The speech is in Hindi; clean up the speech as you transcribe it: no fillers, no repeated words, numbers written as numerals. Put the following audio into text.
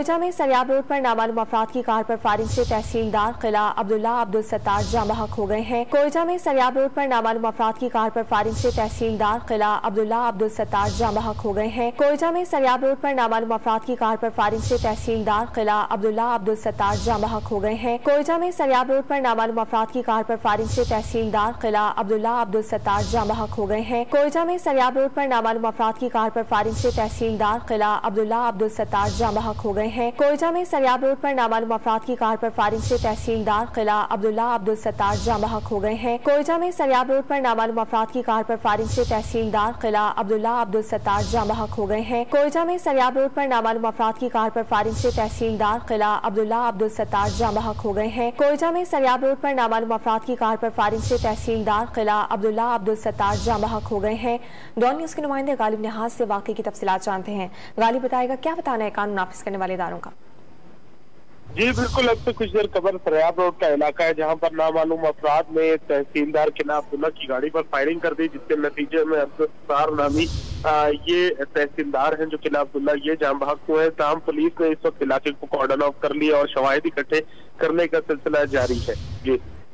कोयटा में सरियाब रोड पर नामालूम अफराद की कार पर फायरिंग से तहसीलदार किला अब्दुल्ला अब्दुल सत्तार जाँ बहक हो गए हैं। कोयटा में सरियाब रोड पर नामालूम अफराद की कार पर फायरिंग से तहसीलदार किला अब्दुल्ला अब्दुल सत्तार जाँ बहक हो गए हैं। कोयटा में सरियाब रोड पर नामालूम अफराद की कार पर फायरिंग से तहसीलदार किला अब्दुल्ला अब्दुल सत्तार जाँ बहक हो गए हैं। कोयटा में सरियाब रोड पर नामालूम अफराद की कार पर फायरिंग से तहसीलदार किला अब्दुल्ला अब्दुल सत्तार जाँ बहक हो गए हैं। कोयटा में सरियाब रोड पर नामालूम अफराद की कार पर फायरिंग से तहसीलदार किला अब्दुल्ला अब्दुल सत्तार जाँ बहक हो गए हैं। कोयटा में सरियाब रोड पर नामालूम अफराद की कार पर फायरिंग से तहसीलदार किला अब्दुल्ला अब्दुल सत्तार जाँ बहक हो गए हैं। कोयटा में सरियाब रोड पर नामालूम अफराद की कार पर फायरिंग से तहसीलदार किला अब्दुल्ला अब्दुल सत्तार जाँ बहक हो गए हैं। कोयटा में सरियाब रोड पर नामालूम अफराद की कार पर फायरिंग से तहसीलदार किला अब्दुल्ला अब्दुल सत्तार जाँ बहक हो गए हैं। कोयटा में सरियाब रोड पर नामालूम अफराद की कार पर फायरिंग से तहसीलदार किला अब्दुल्ला अब्दुल सत्तार जाँ बहक हो गए हैं। डॉन न्यूज़ के नुमाइंदे गालिब निहाज से वाकई की तफसीलात जानते हैं। गालिब बताएगा क्या बताना है कानून नाफिज करने वाले इदारों का। जी बिल्कुल, अब से कुछ देर कबर सरियाब रोड का इलाका है जहां पर नामालूम अफराद ने तहसीलदार किला अब्दुल्ला की गाड़ी पर फायरिंग कर दी, जिसके नतीजे में अब्दुल सत्तार नामी ये तहसीलदार हैं जो किला अब्दुल्ला ये जाँ बहक हुए हैं। तमाम पुलिस ने इस वक्त इलाके को कॉर्डन ऑफ कर लिया और शवाहिद इकट्ठे करने का सिलसिला जारी है। जी।